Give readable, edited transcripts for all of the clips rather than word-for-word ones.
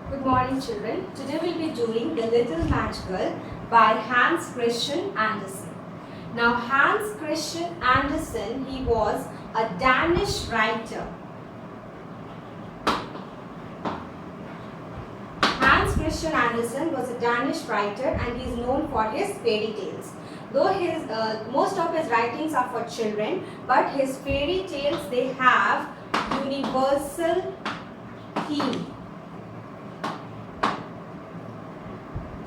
Good morning, children. Today we'll be doing The Little Match Girl by Hans Christian Andersen. Now, Hans Christian Andersen, he was a Danish writer. Hans Christian Andersen was a Danish writer and he is known for his fairy tales. Though most of his writings are for children, but his fairy tales, they have universal theme.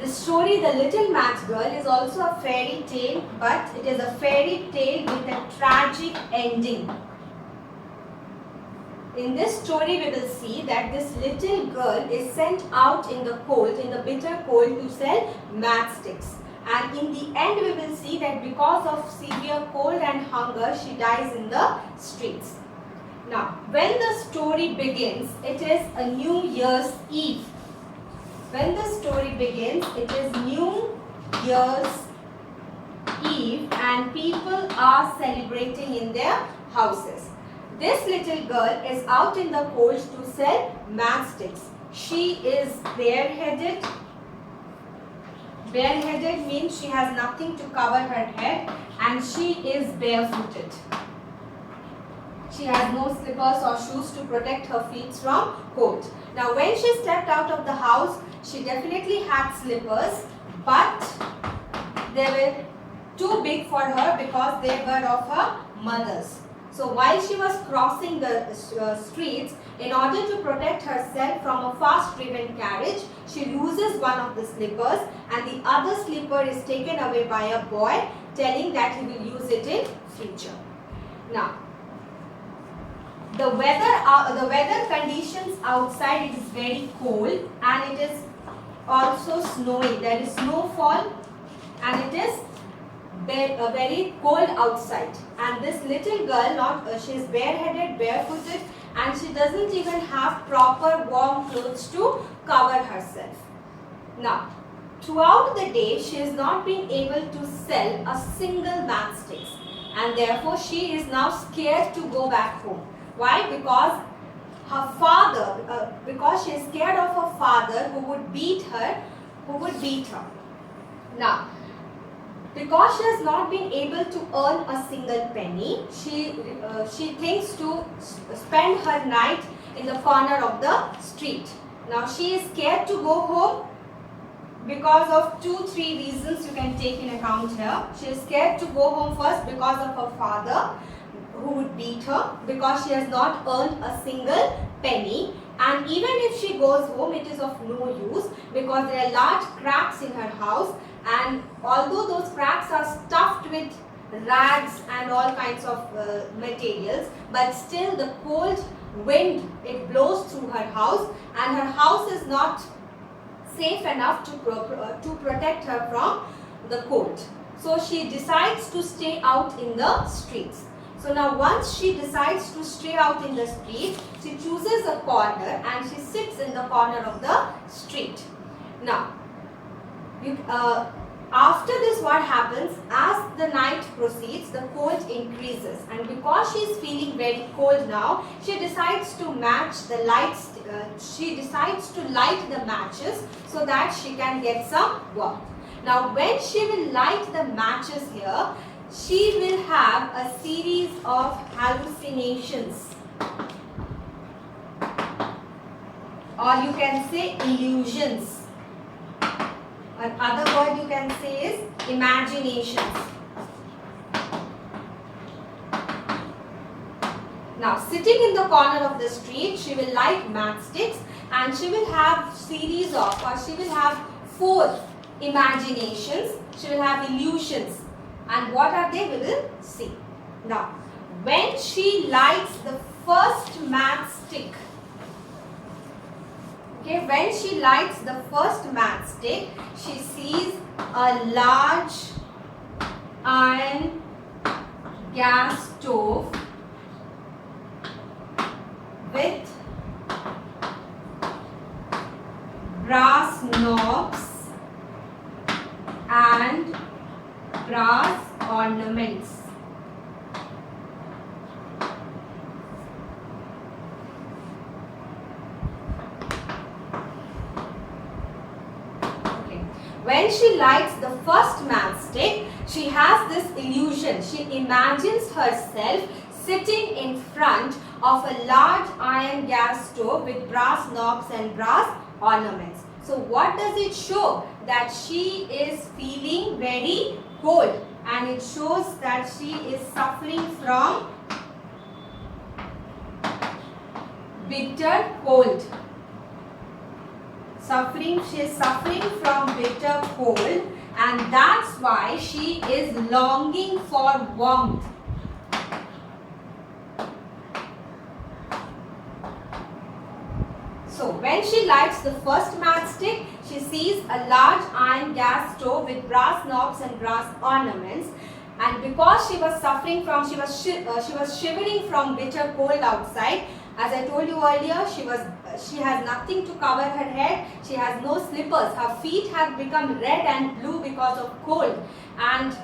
The story The Little Match Girl is also a fairy tale, but it is a fairy tale with a tragic ending. In this story, we will see that this little girl is sent out in the cold, in the bitter cold, to sell matchsticks. And in the end, we will see that because of severe cold and hunger, she dies in the streets. Now, when the story begins, it is a New Year's Eve. When the story begins, it is New Year's Eve and people are celebrating in their houses. This little girl is out in the cold to sell matchsticks. She is bareheaded. Bareheaded means she has nothing to cover her head and she is barefooted. She has no slippers or shoes to protect her feet from cold. Now, when she stepped out of the house, she definitely had slippers, but they were too big for her because they were of her mother's. So, while she was crossing the streets, in order to protect herself from a fast-driven carriage, she loses one of the slippers and the other slipper is taken away by a boy, telling that he will use it in future. Now, the weather conditions outside, it is very cold and it is also snowing. There is snowfall and it is very cold outside. And this little girl, she is bareheaded, barefooted, and she doesn't even have proper warm clothes to cover herself. Now, throughout the day, she has not been able to sell a single matchstick, and therefore she is now scared to go back home. Why? Because her father, because she is scared of her father who would beat her, Now, because she has not been able to earn a single penny, she thinks to spend her night in the corner of the street. Now, she is scared to go home because of 2-3 reasons you can take in account here. She is scared to go home first because of her father, who would beat her, because she has not earned a single penny, and even if she goes home, it is of no use because there are large cracks in her house, and although those cracks are stuffed with rags and all kinds of materials, but still the cold wind, it blows through her house and her house is not safe enough to protect her from the cold. So she decides to stay out in the streets. So now once she decides to stay out in the street, she chooses a corner and she sits in the corner of the street. Now, after this, what happens, as the night proceeds, the cold increases, and because she is feeling very cold now, she decides to match the lights, she decides to light the matches so that she can get some warmth. Now when she will light the matches here, she will have a series of hallucinations, or you can say illusions. Another word you can say is imaginations. Now, sitting in the corner of the street, she will light matchsticks and she will have series of, or she will have 4 imaginations. She will have illusions. And what are they? We will see. Now, when she lights the first matchstick, okay, when she lights the first matchstick, she sees a large iron gas stove with brass knobs and brass ornaments. when she lights the first matchstick, she has this illusion. She imagines herself sitting in front of a large iron gas stove with brass knobs and brass ornaments. So what does it show? That she is feeling very cold, and it shows that she is suffering from bitter cold. She is suffering from bitter cold, and that's why she is longing for warmth. So when she lights the first matchstick, she sees a large iron gas stove with brass knobs and brass ornaments. And because she was suffering from, she was shivering from bitter cold outside. As I told you earlier, she has nothing to cover her head. She has no slippers. Her feet have become red and blue because of cold. And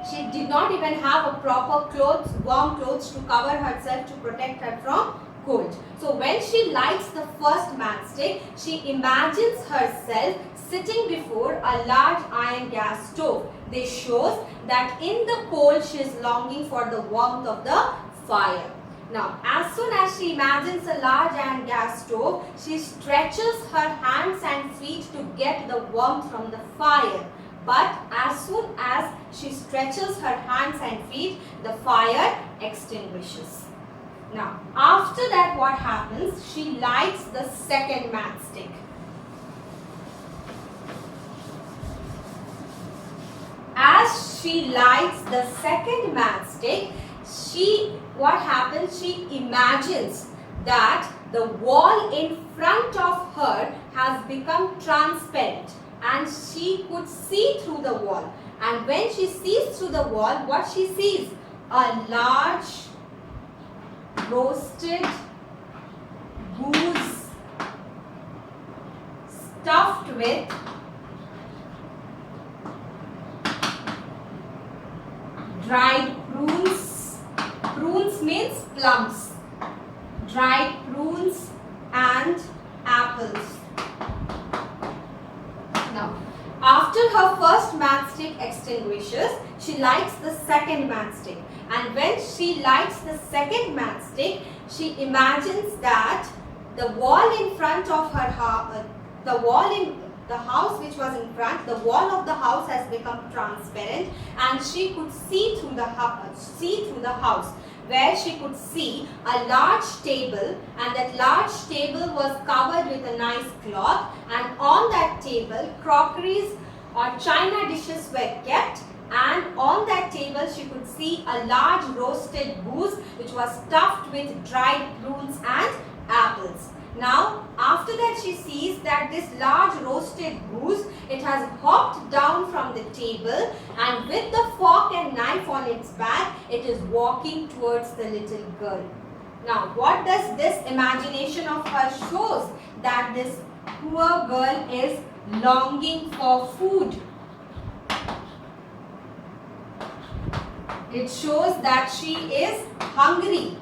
she did not even have a proper clothes, warm clothes to cover herself to protect her from cold. So when she lights the first matchstick, she imagines herself sitting before a large iron gas stove. This shows that in the cold she is longing for the warmth of the fire. Now, as soon as she imagines a large iron gas stove, she stretches her hands and feet to get the warmth from the fire. But as soon as she stretches her hands and feet, the fire extinguishes. Now, after that, what happens? She lights the second matchstick. As she lights the second matchstick, what happens? She imagines that the wall in front of her has become transparent and she could see through the wall. And when she sees through the wall, what she sees? A large roasted goose stuffed with dried prunes. Prunes means plums. Dried prunes and apples. Now, after her first matchstick extinguishes, she lights the second matchstick. And when she lights the second matchstick, she imagines that the wall in front of her house, the house which was in front, the wall of the house has become transparent, and she could see through the house, where she could see a large table, and that large table was covered with a nice cloth, and on that table crockeries or china dishes were kept, and on that table she could see a large roasted goose which was stuffed with dried prunes and apples. Now, after that, she sees that this large roasted goose, it has hopped down from the table, and with the fork and knife on its back, it is walking towards the little girl. Now, what does this imagination of her shows? That this poor girl is longing for food. It shows that she is hungry.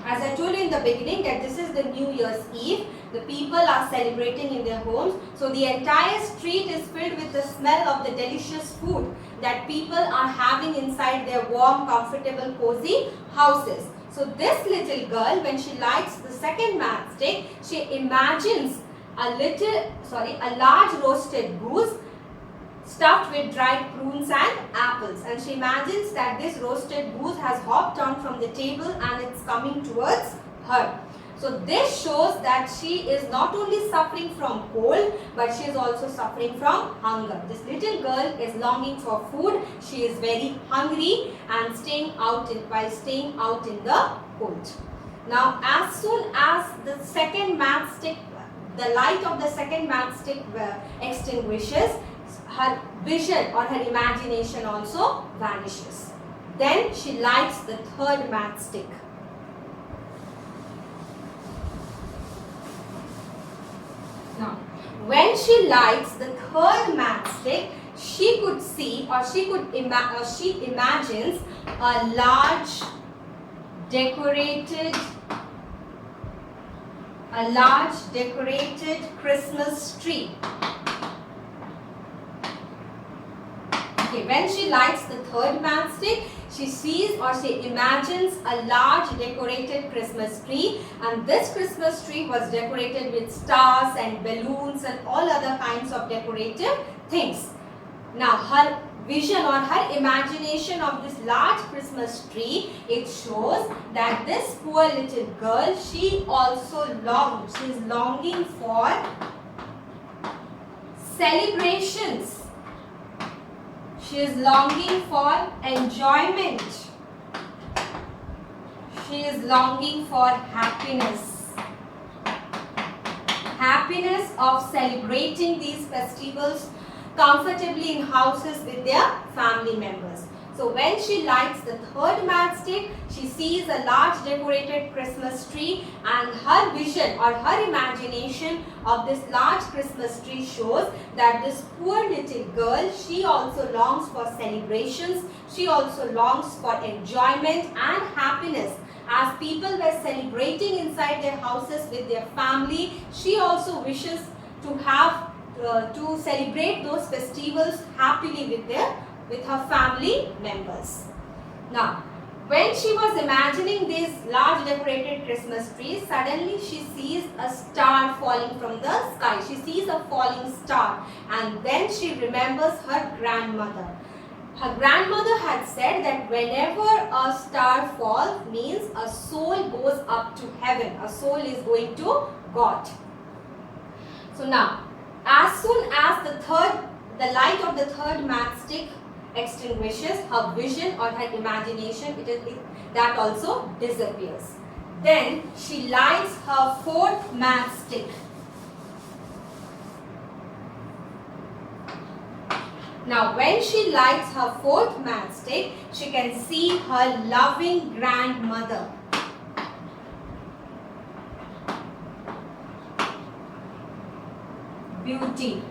As I told you in the beginning that this is the New Year's Eve, the people are celebrating in their homes. So the entire street is filled with the smell of the delicious food that people are having inside their warm, comfortable, cozy houses. So this little girl, when she lights the second matchstick, she imagines a large roasted goose stuffed with dried prunes and apples, and she imagines that this roasted goose has hopped down from the table and it's coming towards her. So this shows that she is not only suffering from cold, but she is also suffering from hunger. This little girl is longing for food. She is very hungry and staying out in the cold. Now, as soon as the light of the second matchstick extinguishes, her vision or her imagination also vanishes. Then she lights the third matchstick. Now, when she lights the third matchstick, she could see, or she imagines a large decorated Christmas tree. Okay, when she lights the third matchstick, she sees or she imagines a large decorated Christmas tree, and this Christmas tree was decorated with stars and balloons and all other kinds of decorative things. Now her vision or her imagination of this large Christmas tree, it shows that this poor little girl, she also longs, she is longing for celebrations. She is longing for enjoyment. She is longing for happiness. Happiness of celebrating these festivals comfortably in houses with their family members. So when she lights the third matchstick, she sees a large decorated Christmas tree, and her vision or her imagination of this large Christmas tree shows that this poor little girl, she also longs for celebrations, she also longs for enjoyment and happiness. As people were celebrating inside their houses with their family, she also wishes to have to celebrate those festivals happily with her family members. Now, when she was imagining these large decorated Christmas trees, suddenly she sees a star falling from the sky. She sees a falling star, and then she remembers her grandmother. Her grandmother had said that whenever a star falls means a soul goes up to heaven. A soul is going to God. So now, as soon as the light of the third matchstick extinguishes, her vision or her imagination, that also disappears. Then she lights her fourth matchstick. Now when she lights her fourth matchstick, she can see her loving grandmother. Beauty.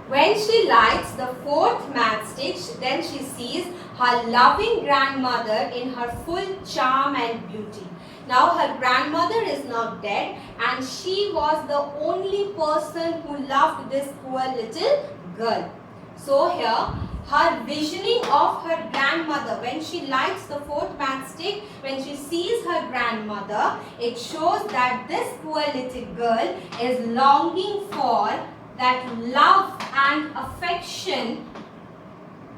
When she lights the fourth matchstick, then she sees her loving grandmother in her full charm and beauty. Now her grandmother is now dead, and she was the only person who loved this poor little girl. So here, her visioning of her grandmother, when she lights the fourth matchstick, when she sees her grandmother, it shows that this poor little girl is longing for that love and affection,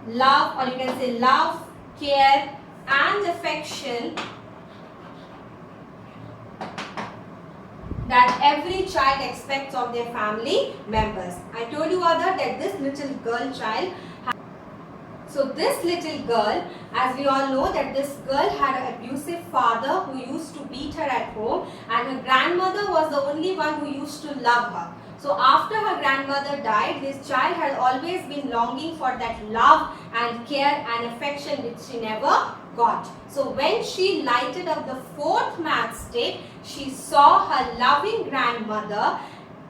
love, or you can say love, care and affection that every child expects of their family members. I told you other that this little girl child, so this little girl, as we all know that this girl had an abusive father who used to beat her at home, and her grandmother was the only one who used to love her. So after her grandmother died, this child had always been longing for that love and care and affection which she never got. So when she lighted up the fourth matchstick, she saw her loving grandmother,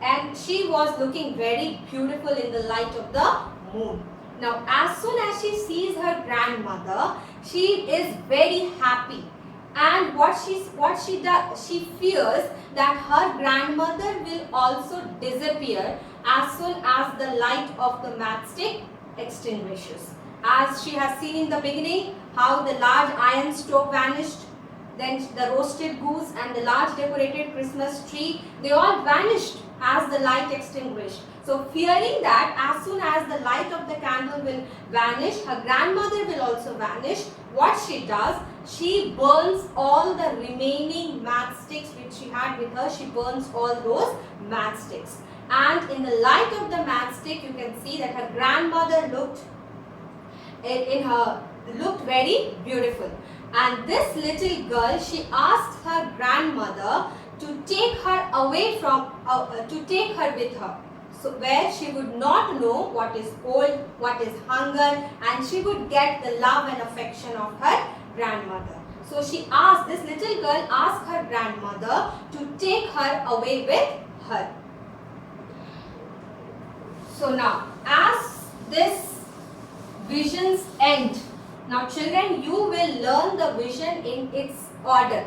and she was looking very beautiful in the light of the moon. Now as soon as she sees her grandmother, she is very happy. And what she does, she fears that her grandmother will also disappear as soon as the light of the matchstick extinguishes. As she has seen in the beginning, how the large iron stove vanished, then the roasted goose and the large decorated Christmas tree, they all vanished as the light extinguished. So fearing that as soon as the light of the candle will vanish, her grandmother will also vanish, what she does, she burns all the remaining matchsticks which she had with her. She burns all those matchsticks. And in the light of the matchstick, you can see that her grandmother looked very beautiful. And this little girl, she asked her grandmother to take her away from, to take her with her. So where she would not know what is cold, what is hunger, and she would get the love and affection of her grandmother. So she asked, this little girl asked her grandmother to take her away with her. So now, as this visions end, now children, you will learn the vision in its order.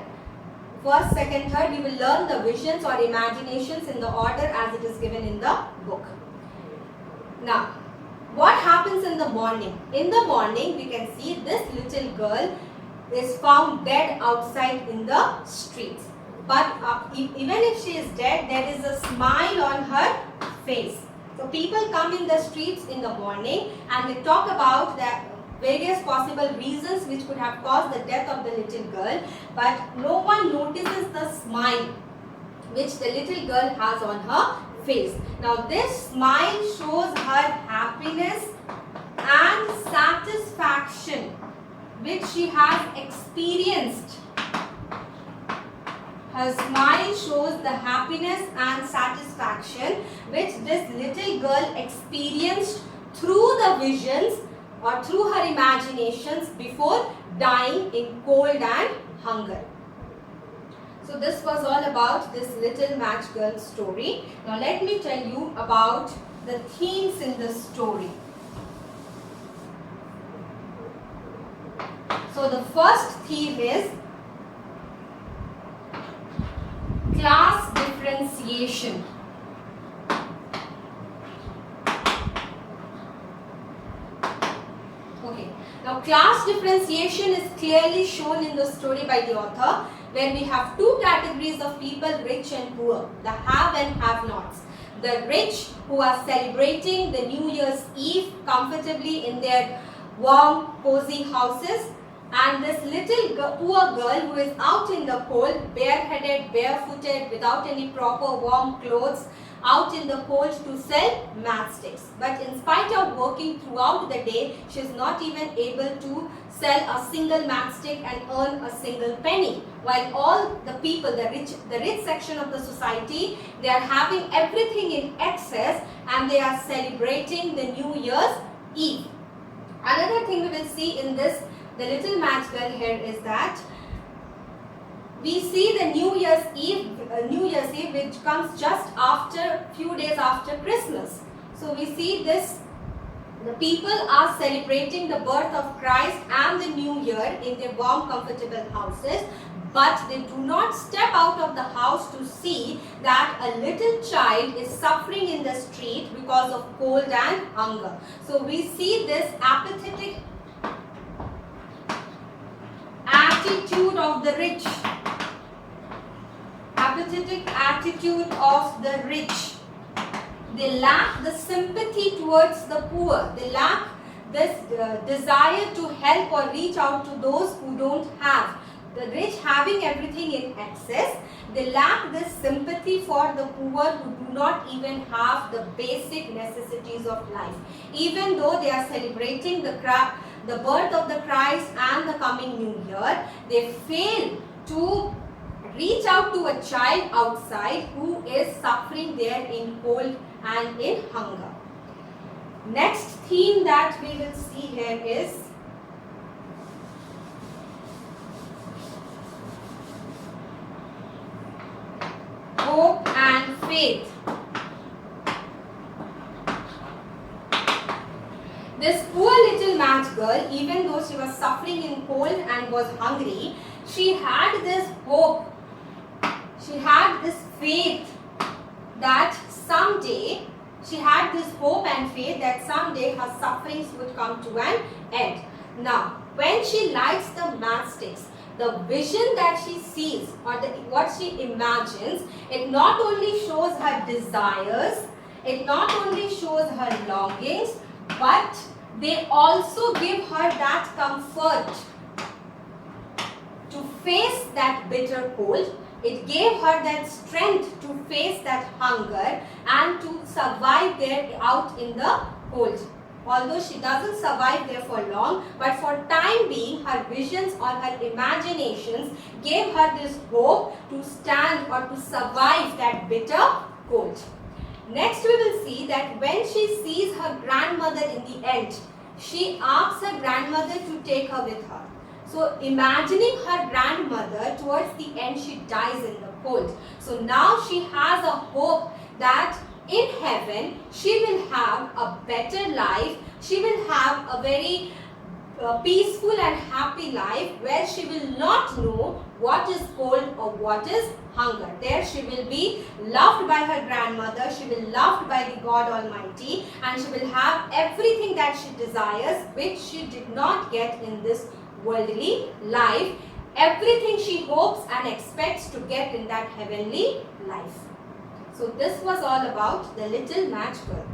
first, second, third, we will learn the visions or imaginations in the order as it is given in the book. Now, what happens in the morning? In the morning, we can see this little girl is found dead outside in the streets. But even if she is dead, there is a smile on her face. So people come in the streets in the morning and they talk about the various possible reasons which could have caused the death of the little girl, but no one notices the smile which the little girl has on her face. Now this smile shows her happiness and satisfaction which she has experienced. Her smile shows the happiness and satisfaction which this little girl experienced through the visions or through her imaginations before dying in cold and hunger. So this was all about this little match girl story. Now let me tell you about the themes in the story. So the first theme is class differentiation. Okay. Now class differentiation is clearly shown in the story by the author, where we have two categories of people, rich and poor, the have and have-nots. The rich who are celebrating the New Year's Eve comfortably in their warm, cozy houses, and this little poor girl who is out in the cold, bareheaded, barefooted, without any proper warm clothes, out in the cold to sell matchsticks. But in spite of working throughout the day, she is not even able to sell a single matchstick and earn a single penny. While all the people, the rich section of the society, they are having everything in excess and they are celebrating the New Year's Eve. Another thing we will see in this, the little match girl here, is that we see the New Year's Eve which comes just after, few days after Christmas. So we see this, the people are celebrating the birth of Christ and the New Year in their warm, comfortable houses, but they do not step out of the house to see that a little child is suffering in the street because of cold and hunger. So we see this apathetic attitude of the rich. Apathetic attitude of the rich. They lack the sympathy towards the poor. They lack this desire to help or reach out to those who don't have. The rich having everything in excess, they lack this sympathy for the poor who do not even have the basic necessities of life. Even though they are celebrating the birth of the Christ and the coming New Year, they fail to reach out to a child outside who is suffering there in cold and in hunger. Next theme that we will see here is hope and faith. This poor little match girl, even though she was suffering in cold and was hungry, she had this hope. She had this faith that someday, she had this hope and faith that someday her sufferings would come to an end. Now, when she lights the matchsticks, the vision that she sees or what she imagines, it not only shows her desires, it not only shows her longings, but they also give her that comfort to face that bitter cold. It gave her that strength to face that hunger and to survive there out in the cold. Although she doesn't survive there for long, but for time being, her visions or her imaginations gave her this hope to stand or to survive that bitter cold. Next we will see that when she sees her grandmother in the end, she asks her grandmother to take her with her. So imagining her grandmother, towards the end she dies in the cold. So now she has a hope that in heaven she will have a better life. She will have a very peaceful and happy life where she will not know what is cold or what is hunger. There she will be loved by her grandmother, she will be loved by the God Almighty, and she will have everything that she desires, which she did not get in this worldly life. Everything she hopes and expects to get in that heavenly life. So this was all about the little match girl.